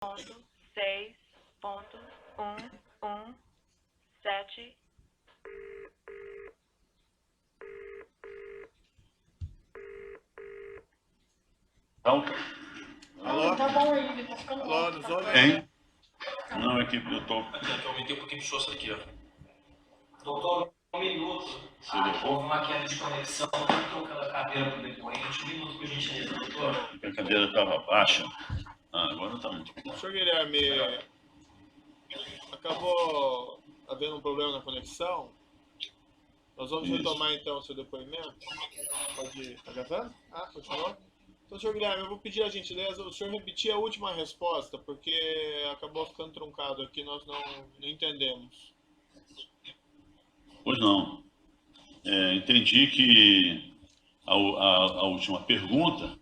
6.117. Então, Alô? Tá bom aí, ele tá ficando Alô, alto, nos tá? ouve? hein? Não, é que eu tô... Aqui, eu aumentei um pouquinho de força aqui, ó. Doutor, um minuto. Houve uma queda de conexão, trocando a cadeira para o depoente. Um minuto, por gentileza, doutor. A cadeira estava baixa. Agora tá muito bom. Senhor Guilherme, acabou havendo um problema na conexão. Nós vamos Isso. retomar então o seu depoimento. Pode ir. Tá gravando? Continuou? Então, senhor Guilherme, eu vou pedir a gentileza, o senhor repetir a última resposta, porque acabou ficando truncado aqui, nós não entendemos. Pois não. Entendi que a última pergunta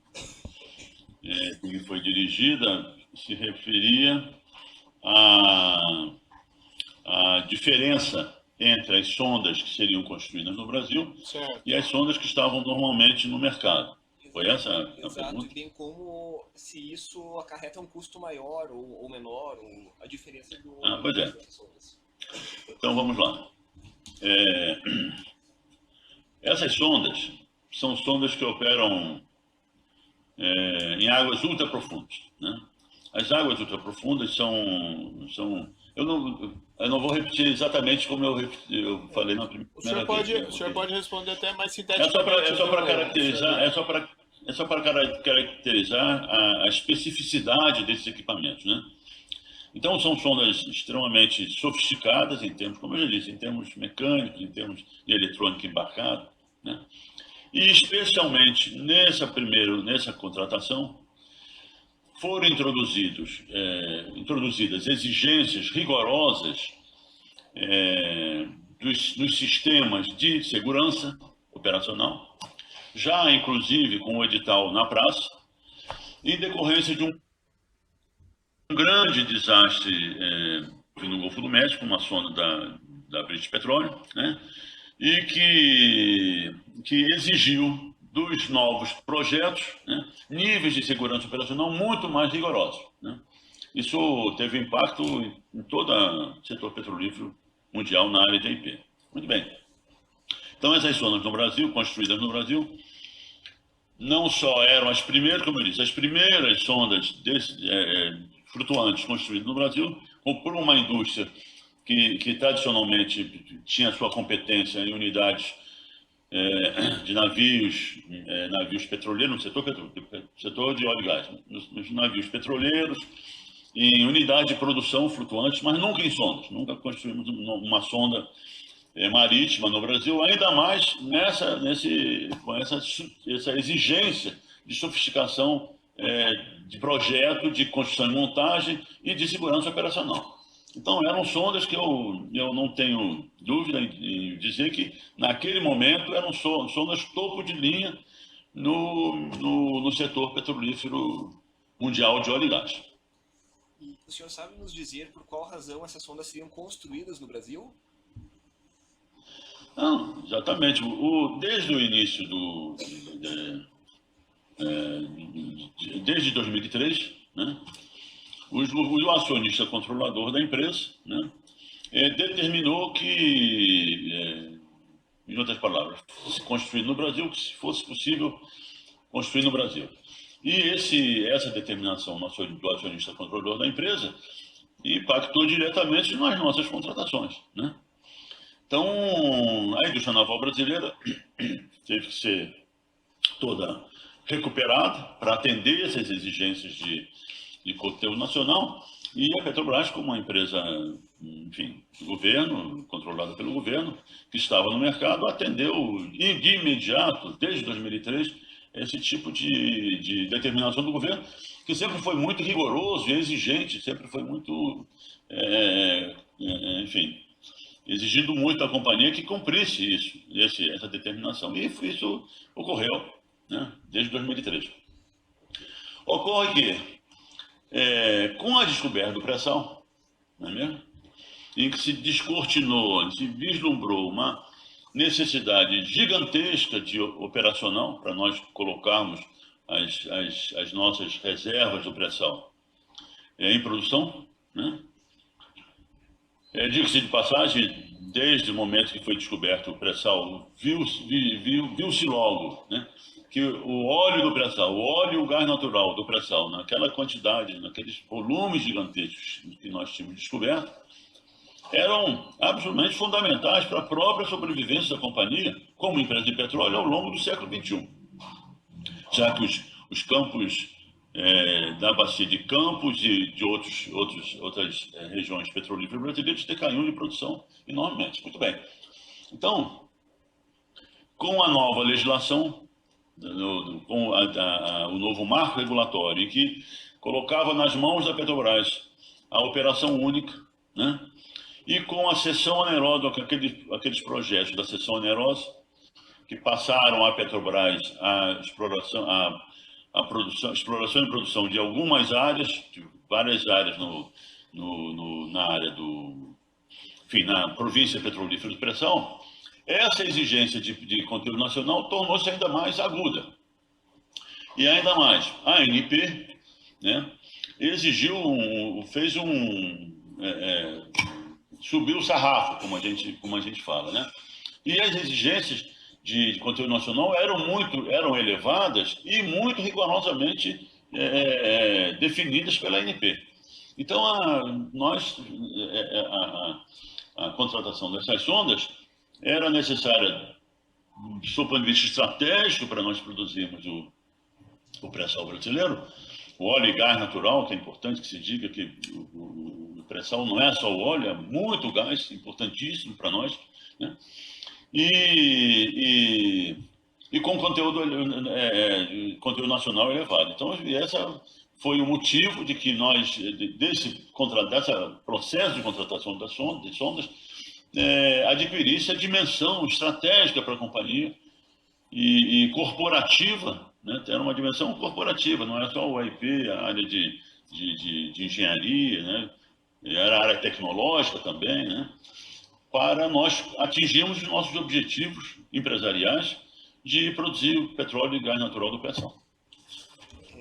que foi dirigida se referia à diferença entre as sondas que seriam construídas no Brasil Certo. e as sondas que estavam normalmente no mercado. Foi essa a Exato, pergunta? e bem como se isso acarreta um custo maior ou menor, ou a diferença do... Pois é. Então vamos lá. Essas sondas são sondas que operam em águas ultraprofundas, né? As águas ultraprofundas são eu não vou repetir exatamente como eu falei na primeira O senhor pode responder até mais É sinteticamente. só para caracterizar, a especificidade desses equipamentos, né? Então são sondas extremamente sofisticadas em termos, como eu já disse, em termos mecânicos, em termos de eletrônica embarcada, né? E especialmente nessa contratação foram introduzidas exigências rigorosas dos sistemas de segurança operacional, já inclusive com o edital na praça, em decorrência de um grande desastre no Golfo do México, uma sonda da British Petroleum, né? E que exigiu dos novos projetos, né, níveis de segurança operacional muito mais rigorosos, né? Isso teve impacto em todo o setor petrolífero mundial na área de IP. Muito bem. Então, essas sondas no Brasil, construídas no Brasil, não só eram as primeiras, como eu disse, as primeiras sondas flutuantes construídas no Brasil, como por uma indústria que tradicionalmente tinha sua competência em unidades de navios petroleiros, no setor de óleo e gás, nos navios petroleiros, em unidade de produção flutuantes, mas nunca em sondas. Nunca construímos uma sonda marítima no Brasil, ainda mais com essa exigência de sofisticação de projeto, de construção e montagem e de segurança operacional. Então, eram sondas que eu não tenho dúvida em dizer que, naquele momento, eram sondas topo de linha no setor petrolífero mundial de óleo e gás. E o senhor sabe nos dizer por qual razão essas sondas seriam construídas no Brasil? Não, exatamente. Desde o início desde 2003, né, o acionista controlador da empresa, né, determinou que, em outras palavras, se construir no Brasil, que se fosse possível construir no Brasil. E essa determinação do acionista controlador da empresa impactou diretamente nas nossas contratações, né? Então, a indústria naval brasileira teve que ser toda recuperada para atender essas exigências de conteúdo nacional, e a Petrobras, como uma empresa, enfim, do governo, controlada pelo governo, que estava no mercado, atendeu de imediato, desde 2003, esse tipo de determinação do governo, que sempre foi muito rigoroso e exigente, sempre foi muito, enfim, exigindo muito da companhia que cumprisse essa determinação. E isso ocorreu, né, desde 2003. Ocorre que, com a descoberta do pré-sal, não é mesmo? Em que se descortinou, se vislumbrou uma necessidade gigantesca de operacional para nós colocarmos as nossas reservas do pré-sal em produção, né? Diga-se de passagem, desde o momento que foi descoberto o pré-sal, viu-se logo, né, que o óleo do pré-sal, o óleo e o gás natural do pré-sal, naquela quantidade, naqueles volumes gigantescos que nós tínhamos descoberto, eram absolutamente fundamentais para a própria sobrevivência da companhia como empresa de petróleo ao longo do século XXI. Já que os campos da bacia de Campos e de outras regiões petrolíferas brasileiras decaíram de produção enormemente. Muito bem. Então, com a nova legislação, com o novo marco regulatório, que colocava nas mãos da Petrobras a operação única, né? E com a cessão onerosa, aqueles projetos da cessão onerosa, que passaram à Petrobras a exploração e produção de algumas áreas, de várias áreas na área na província petrolífera de pressão, essa exigência de conteúdo nacional tornou-se ainda mais aguda. E ainda mais, a ANP, né, subiu o sarrafo, como a gente fala, né? E as exigências de conteúdo nacional eram elevadas e muito rigorosamente definidas pela ANP. Então, a contratação dessas sondas era necessária, do ponto de vista estratégico, para nós produzirmos o pré-sal brasileiro, o óleo e gás natural, que é importante que se diga que o pré-sal não é só o óleo, é muito gás, importantíssimo para nós, né? E com conteúdo nacional elevado. Então, esse foi o motivo de que nós, desse processo de contratação de sondas, adquirisse a dimensão estratégica para a companhia e corporativa, né? Era uma dimensão corporativa, não era só o IP, a área de engenharia, né? Era a área tecnológica também, né? Para nós atingirmos os nossos objetivos empresariais de produzir o petróleo e gás natural do pré-sal.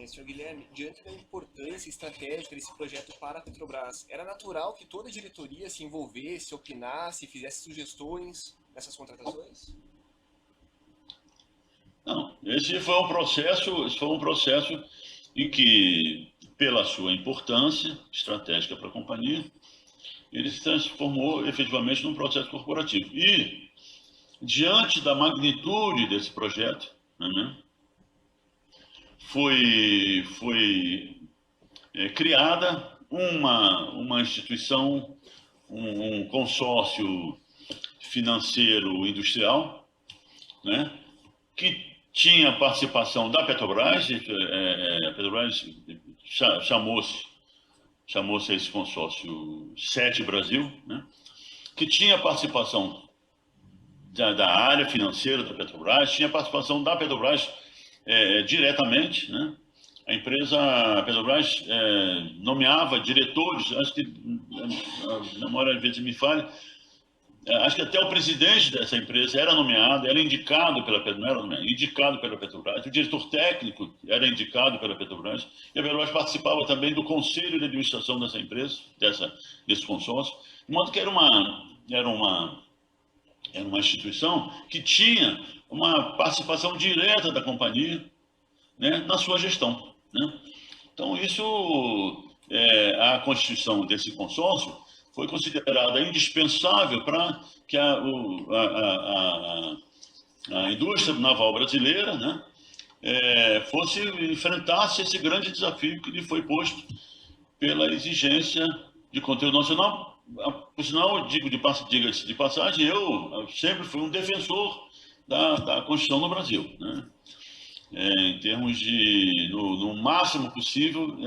Senhor Guilherme, diante da importância estratégica desse projeto para a Petrobras, era natural que toda a diretoria se envolvesse, opinasse, fizesse sugestões nessas contratações? Não, esse foi um processo em que, pela sua importância estratégica para a companhia, ele se transformou efetivamente num processo corporativo. E, diante da magnitude desse projeto, né, foi criada uma instituição, um consórcio financeiro industrial, né, que tinha participação da Petrobras. A Petrobras chamou-se esse consórcio SET Brasil, né, que tinha participação da área financeira da Petrobras, tinha participação da Petrobras diretamente, né? A Petrobras nomeava diretores, acho que a memória às vezes me falha, acho que até o presidente dessa empresa era nomeado, era indicado pela Petrobras, não era nomeado, indicado pela Petrobras, o diretor técnico era indicado pela Petrobras, e a Petrobras participava também do conselho de administração dessa empresa, desse consórcio, de modo que era uma instituição que tinha uma participação direta da companhia, né, na sua gestão, né? Então, a constituição desse consórcio foi considerada indispensável para que a indústria naval brasileira, né, enfrentasse esse grande desafio que lhe foi posto pela exigência de conteúdo nacional. Por sinal, diga-se de passagem, eu sempre fui um defensor da Constituição no Brasil, né? Em termos no máximo possível,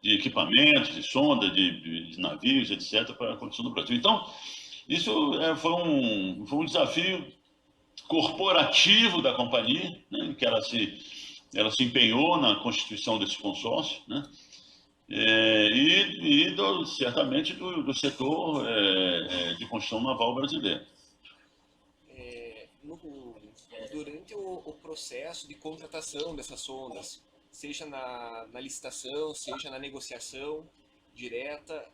de equipamentos, de sonda, de navios, etc., para a Constituição do Brasil. Então, isso foi um desafio corporativo da companhia, né, que ela se empenhou na constituição desse consórcio, né? Certamente do setor de construção naval brasileiro. Durante o processo de contratação dessas sondas, seja na licitação, seja na negociação, direta.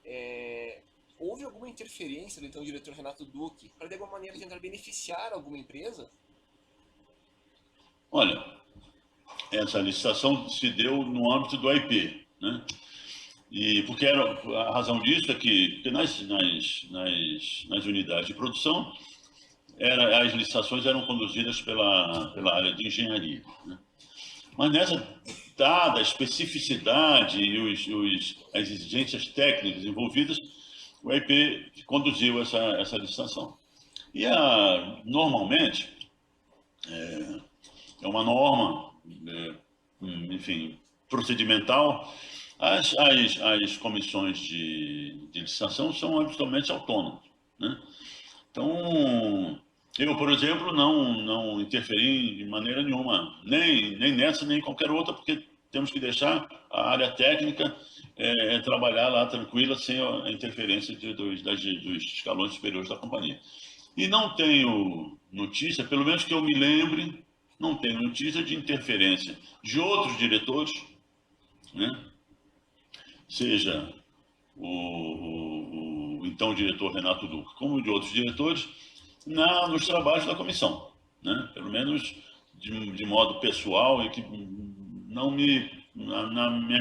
Houve alguma interferência do então diretor Renato Duque para de alguma maneira tentar beneficiar alguma empresa? Olha, essa licitação se deu no âmbito do IP, né? E porque a razão disso é que nas unidades de produção, as licitações eram conduzidas pela área de engenharia, né? Mas dada a especificidade e as exigências técnicas envolvidas, o IP conduziu essa licitação. E normalmente, é uma norma, enfim, procedimental. As comissões de licitação são absolutamente autônomas, né? Então, eu, por exemplo, não interferi de maneira nenhuma, nem nessa, nem em qualquer outra, porque temos que deixar a área técnica trabalhar lá tranquila, sem a interferência dos escalões superiores da companhia. E não tenho notícia, pelo menos que eu me lembre, não tenho notícia de interferência de outros diretores, né? Seja o então diretor Renato Duque, como de outros diretores, nos trabalhos da comissão, né? Pelo menos de modo pessoal, e que na minha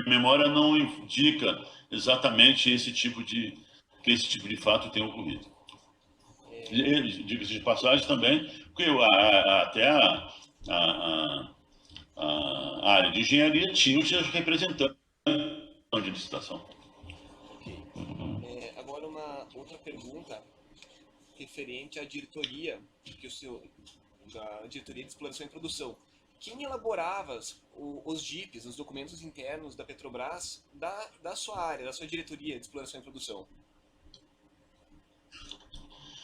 memória não indica exatamente que esse tipo de fato tenha ocorrido. Diga-se de passagem também, porque até a área de engenharia tinha os seus representantes de licitação. Ok. Agora uma outra pergunta referente à diretoria, da diretoria de exploração e produção. Quem elaborava os DIPs, os documentos internos da Petrobras, da sua área, da sua diretoria de exploração e produção?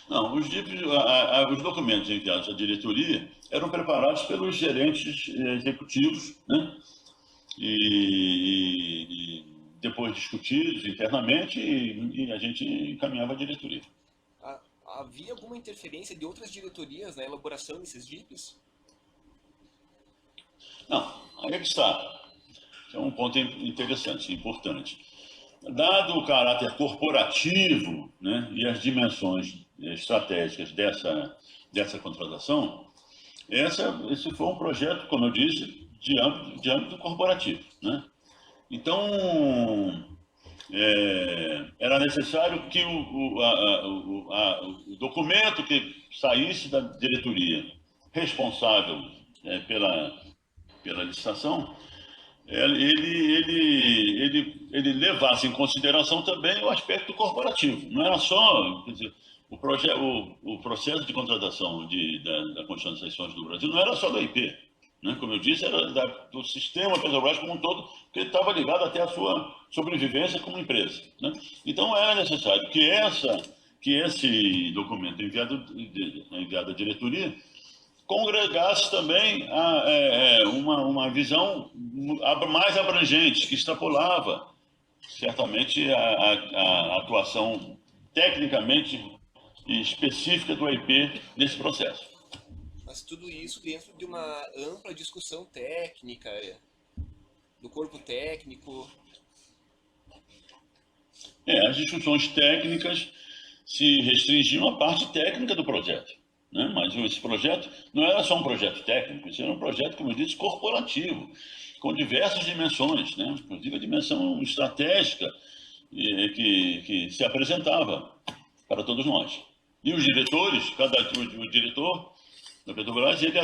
Não, os documentos enviados à diretoria eram preparados pelos gerentes executivos, né? E depois discutidos internamente, e a gente encaminhava à diretoria. Havia alguma interferência de outras diretorias na elaboração desses DIPs? Não, aí é que está. É um ponto interessante, importante. Dado o caráter corporativo, né, e as dimensões estratégicas dessa contratação, esse foi um projeto, como eu disse, de âmbito corporativo, né? Então, era necessário que o documento que saísse da diretoria responsável pela licitação, ele levasse em consideração também o aspecto corporativo. Não era só, quer dizer, o processo de contratação da Constituição das Seções do Brasil não era só da IP, né? Como eu disse, era do sistema Petrobras como um todo, que estava ligado até à sua sobrevivência como empresa, né? Então era necessário que esse documento enviado à diretoria congregasse também uma visão mais abrangente, que extrapolava certamente a atuação tecnicamente específica do IP nesse processo. Mas tudo isso dentro de uma ampla discussão técnica, do corpo técnico. As discussões técnicas se restringiam à parte técnica do projeto, né? Mas esse projeto não era só um projeto técnico, isso era um projeto, como eu disse, corporativo, com diversas dimensões, né? Inclusive a dimensão estratégica que se apresentava para todos nós. E os diretores, o diretor da Petrobras, ele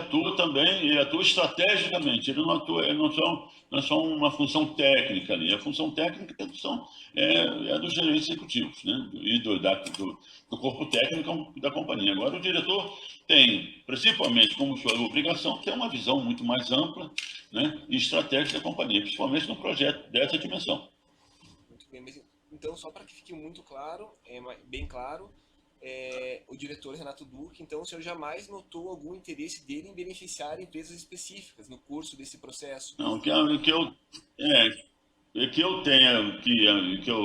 atua estrategicamente, ele não é só uma função técnica ali, a função técnica é dos gerentes executivos, né? E do corpo técnico da companhia. Agora, o diretor tem, principalmente como sua obrigação, ter uma visão muito mais ampla, né, e estratégica da companhia, principalmente no projeto dessa dimensão. Muito bem, mas então, só para que fique muito claro, bem claro, o diretor Renato Duque, então o senhor jamais notou algum interesse dele em beneficiar empresas específicas no curso desse processo? Não, que eu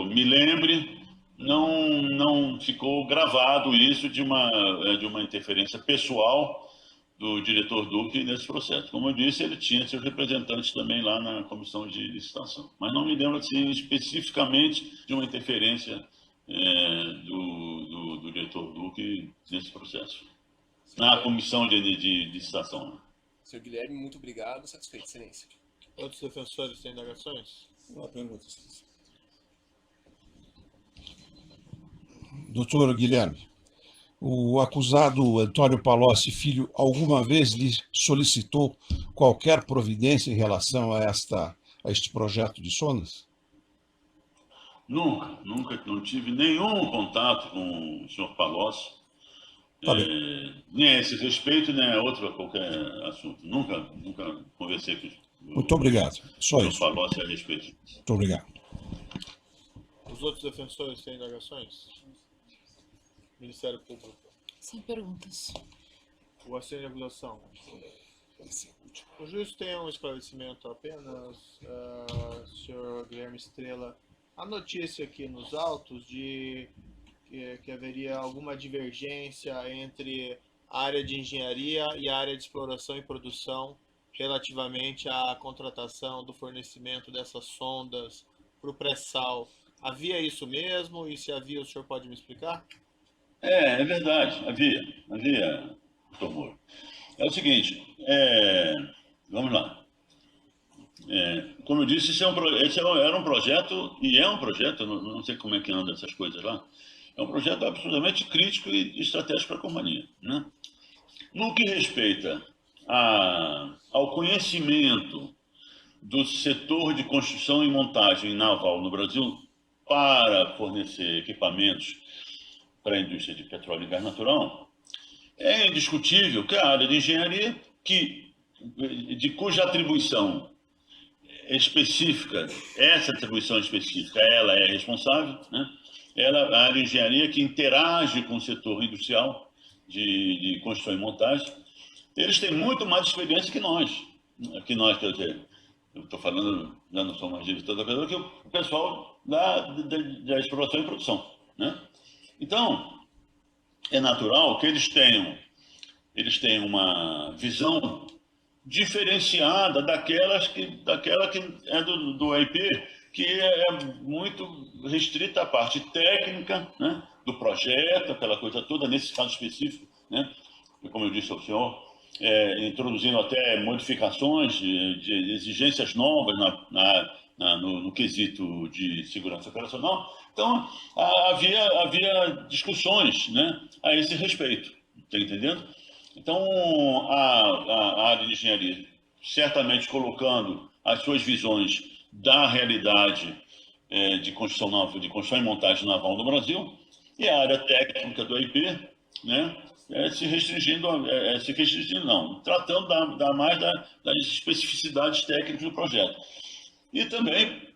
me lembre, não ficou gravado isso de uma interferência pessoal do diretor Duque nesse processo. Como eu disse, ele tinha seus representantes também lá na comissão de licitação. Mas não me lembro assim, especificamente de uma interferência do diretor Duque nesse processo, na comissão de licitação. Né? Senhor Guilherme, muito obrigado. Satisfeito, excelência. Outros defensores têm indagações? Uma pergunta, excelência. Doutor Guilherme, o acusado Antônio Palocci Filho alguma vez lhe solicitou qualquer providência em relação a este projeto de sondas? Nunca, não tive nenhum contato com o senhor Palocci, Tá bem. nem a esse respeito, nem a outro qualquer assunto. Nunca conversei com Muito obrigado. Só o senhor isso. Palocci a respeito. Muito obrigado. Os outros defensores têm indagações? Ministério Público. Sem perguntas. O assento de regulação. O juiz tem um esclarecimento apenas, senhor Guilherme Estrela. A notícia aqui nos autos de que haveria alguma divergência entre a área de engenharia e a área de exploração e produção relativamente à contratação do fornecimento dessas sondas para o pré-sal. Havia isso mesmo? E se havia, o senhor pode me explicar? É verdade, havia, doutor Moro. É o seguinte, vamos lá. Como eu disse, esse era um projeto, e é um projeto, não sei como é que anda essas coisas lá, é um projeto absolutamente crítico e estratégico para a companhia. Né? No que respeita ao conhecimento do setor de construção e montagem naval no Brasil para fornecer equipamentos para a indústria de petróleo e gás natural, é indiscutível que a área de engenharia, de cuja atribuição específica, essa atribuição específica, ela é responsável, né? A área de engenharia que interage com o setor industrial de construção e montagem, eles têm muito mais experiência que nós, quer dizer, eu estou falando, já não sou mais diretor da coisa, que o pessoal da exploração e produção, né? Então, é natural que eles tenham uma visão diferenciada daquela que é do AIP, que é muito restrita à parte técnica, né, do projeto, aquela coisa toda, nesse caso específico, né, como eu disse ao senhor, introduzindo até modificações de exigências novas no quesito de segurança operacional. Então, havia discussões, né, a esse respeito, está entendendo? Então, a área de engenharia, certamente colocando as suas visões da realidade de construção e montagem naval no Brasil, e a área técnica do AIP, né, tratando mais das especificidades técnicas do projeto. E também,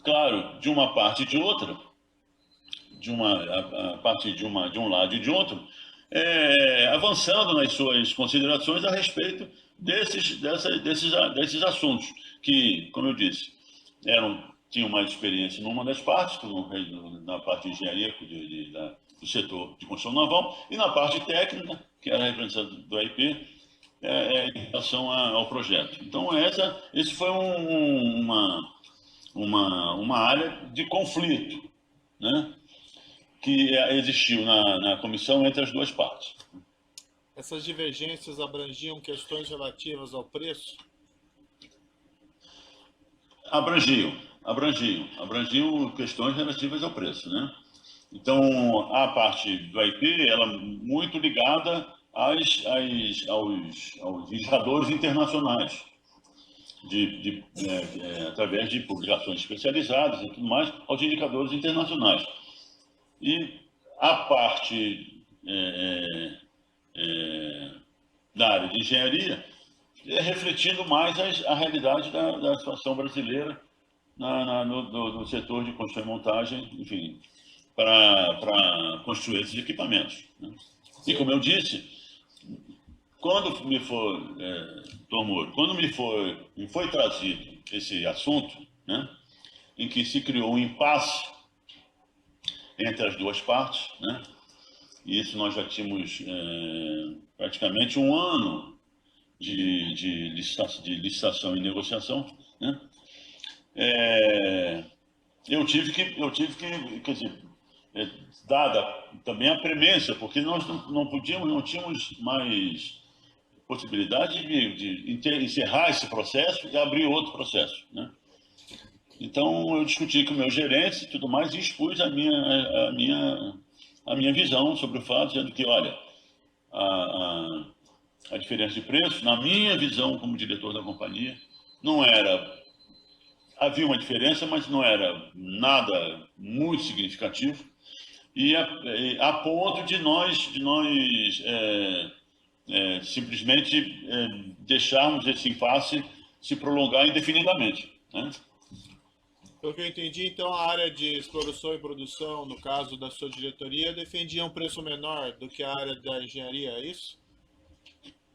claro, de uma parte e de outra, a partir de um lado e de outro, avançando nas suas considerações a respeito desses assuntos, que, como eu disse, tinham mais experiência numa das partes, na parte de engenharia do setor de construção naval, e na parte técnica, que era a representação do AIP, em relação ao projeto. Então, esse foi uma área de conflito, né, que existiu na comissão entre as duas partes. Essas divergências abrangiam questões relativas ao preço? Abrangiam questões relativas ao preço, né? Então, a parte do AIP, ela muito ligada aos indicadores internacionais, através de publicações especializadas e tudo mais, aos indicadores internacionais. E a parte da área de engenharia refletindo mais a realidade da situação brasileira no setor de construção e montagem, enfim, para construir esses equipamentos. Né? E como eu disse, quando me foi trazido esse assunto, né, em que se criou um impasse entre as duas partes, né? E isso nós já tínhamos praticamente um ano de licitação e negociação, né? Eu tive que, quer dizer, dada também a premência, porque nós não tínhamos mais possibilidade de encerrar esse processo e abrir outro processo, né? Então, eu discuti com meus gerentes e tudo mais e expus a minha visão sobre o fato, dizendo que, olha, a diferença de preço, na minha visão como diretor da companhia, não era... Havia uma diferença, mas não era nada muito significativo, e a ponto de nós simplesmente deixarmos esse impasse se prolongar indefinidamente, né? Pelo que eu entendi, então, a área de exploração e produção, no caso da sua diretoria, defendia um preço menor do que a área da engenharia, é isso?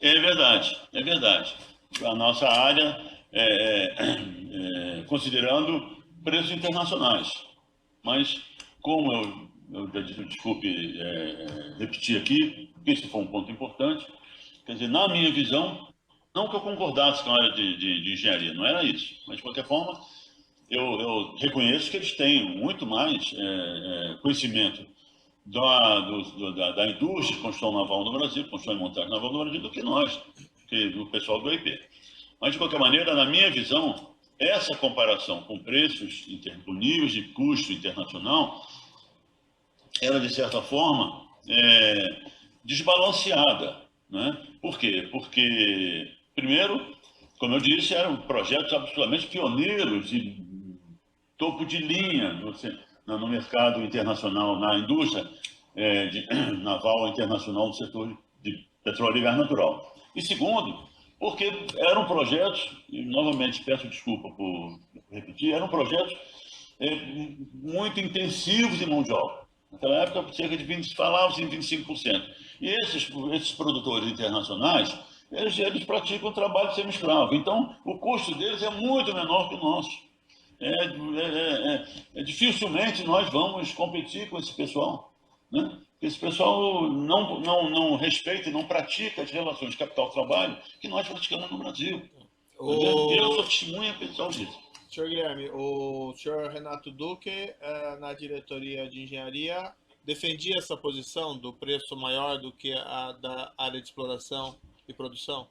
É verdade, é verdade. A nossa área, considerando preços internacionais. Mas, como desculpe repetir aqui, porque esse foi um ponto importante, quer dizer, na minha visão, não que eu concordasse com a área de engenharia, não era isso. Mas, de qualquer forma, eu reconheço que eles têm muito mais conhecimento da indústria de construção naval no Brasil, construção e montagem naval no Brasil, do que nós, do pessoal do EIP. Mas, de qualquer maneira, na minha visão, essa comparação com preços, com níveis de custo internacional, era, de certa forma, desbalanceada, né? Por quê? Porque, primeiro, como eu disse, eram projetos absolutamente pioneiros e topo de linha no mercado internacional, na indústria naval internacional no setor de petróleo e gás natural. E segundo, porque eram projetos, e novamente peço desculpa por repetir, eram projetos muito intensivos em mão de obra. Naquela época, cerca de 25%. E esses produtores internacionais, eles praticam trabalho semi-escravo. Então, o custo deles é muito menor que o nosso. Dificilmente nós vamos competir com esse pessoal, né? Esse pessoal não respeita e não pratica as relações de capital-trabalho que nós praticamos no Brasil. Eu sou testemunha pessoal disso. Senhor Guilherme, o senhor Renato Duque, na diretoria de engenharia, defendia essa posição do preço maior do que a da área de exploração e produção?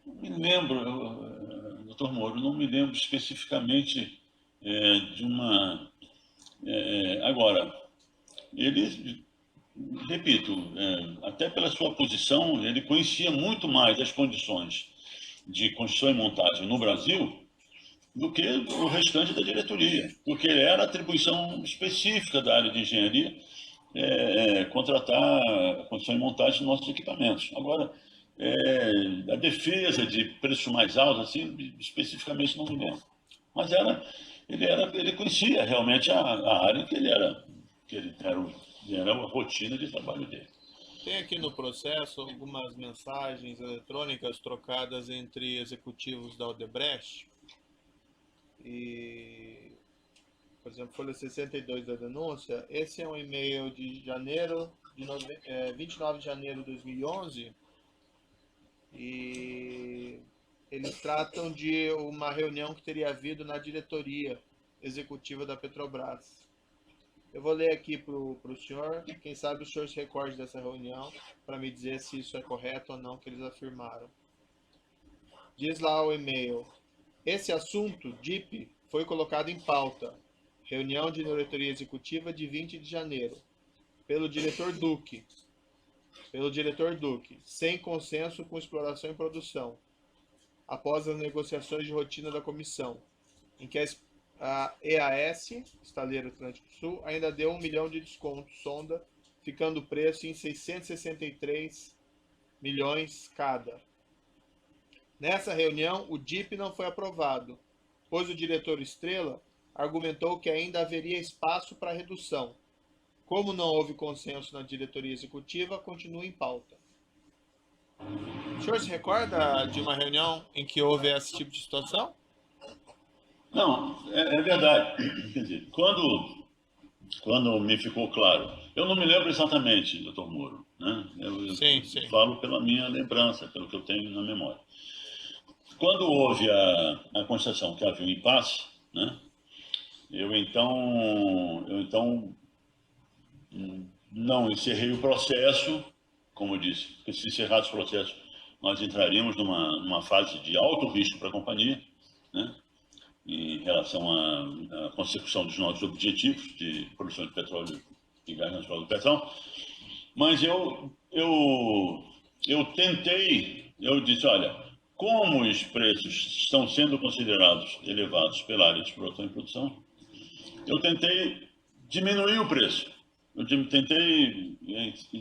Não me lembro, doutor Moro, não me lembro especificamente de uma... agora, ele, repito, até pela sua posição, ele conhecia muito mais as condições de construção e montagem no Brasil do que o restante da diretoria, porque era atribuição específica da área de engenharia contratar a construção e montagem de nossos equipamentos. Agora, a defesa de preços mais altos, assim, especificamente não me lembro. Mas ele conhecia realmente a área que era a rotina de trabalho dele. Tem aqui no processo algumas mensagens eletrônicas trocadas entre executivos da Odebrecht. E, por exemplo, folha 62 da denúncia, esse é um e-mail de 29 de janeiro de 2011, e eles tratam de uma reunião que teria havido na diretoria executiva da Petrobras. Eu vou ler aqui para o senhor, quem sabe o senhor se recorde dessa reunião, para me dizer se isso é correto ou não que eles afirmaram. Diz lá o e-mail: esse assunto, DIP, foi colocado em pauta. Reunião de diretoria executiva de 20 de janeiro. Pelo diretor Duque, sem consenso com exploração e produção, após as negociações de rotina da comissão, em que a EAS, Estaleiro Atlântico Sul, ainda deu 1 milhão de desconto sonda, ficando o preço em 663 milhões cada. Nessa reunião, o DIP não foi aprovado, pois o diretor Estrela argumentou que ainda haveria espaço para redução. Como não houve consenso na diretoria executiva, continua em pauta. O senhor se recorda de uma reunião em que houve esse tipo de situação? Não, é verdade. Quer dizer, quando me ficou claro, eu não me lembro exatamente, doutor Moro, né? Eu Sim, sim. falo pela minha lembrança, pelo que eu tenho na memória. Quando houve a constatação que havia um impasse, né? Eu então não encerrei o processo, como eu disse, porque se encerrasse o processo, nós entraríamos numa fase de alto risco para a companhia, né? Em relação à consecução dos nossos objetivos de produção de petróleo e gás natural do petróleo. Mas eu tentei, eu disse, olha, como os preços estão sendo considerados elevados pela área de exploração e produção, eu tentei diminuir o preço. Eu tentei,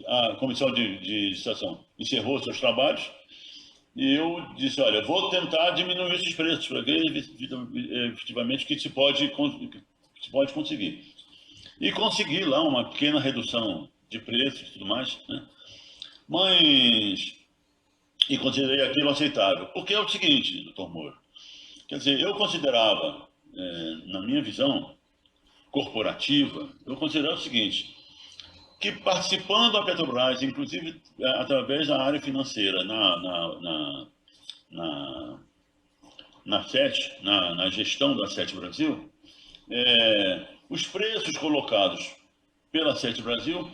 a comissão de licitação encerrou seus trabalhos e eu disse, olha, vou tentar diminuir esses preços para ver efetivamente que se pode conseguir. E consegui lá uma pequena redução de preços e tudo mais, né? Mas, e considerei aquilo aceitável. Porque é o seguinte, doutor Moro, quer dizer, eu considerava, na minha visão corporativa, eu considerava o seguinte, que participando da Petrobras, inclusive através da área financeira na SET, na gestão da SET Brasil, os preços colocados pela SET Brasil,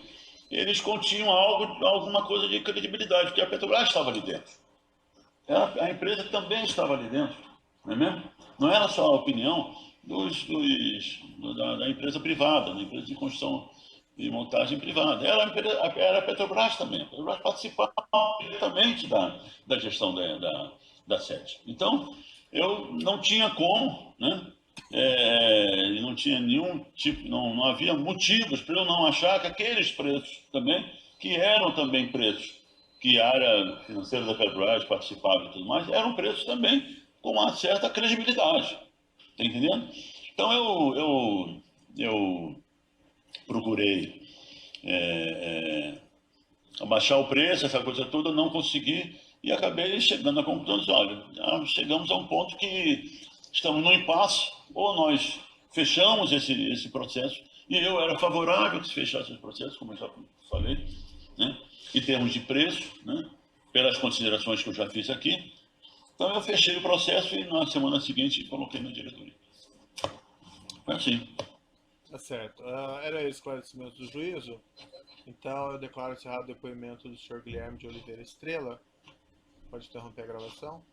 eles continham alguma coisa de credibilidade, porque a Petrobras estava ali dentro. A empresa também estava ali dentro, não é mesmo? Não era só a opinião da empresa privada, da empresa de construção e montagem privada. Era a Petrobras também. A Petrobras participava diretamente da gestão da SET. Então, eu não tinha como, né? Não tinha nenhum tipo, não havia motivos para eu não achar que aqueles preços também, que eram também preços que a área financeira da Petrobras participava e tudo mais, eram preços também com uma certa credibilidade. Está entendendo? Então eu procurei abaixar o preço, essa coisa toda, não consegui e acabei chegando à conclusão de, olha, chegamos a um ponto que estamos no impasse, ou nós fechamos esse processo, e eu era favorável que se fechasse esse processo, como eu já falei, né? Em termos de preço, né? Pelas considerações que eu já fiz aqui. Então eu fechei o processo e na semana seguinte coloquei na diretoria. Foi assim. Tá certo. Era esse esclarecimento do juízo. Então eu declaro encerrado o depoimento do senhor Guilherme de Oliveira Estrela. Pode interromper a gravação.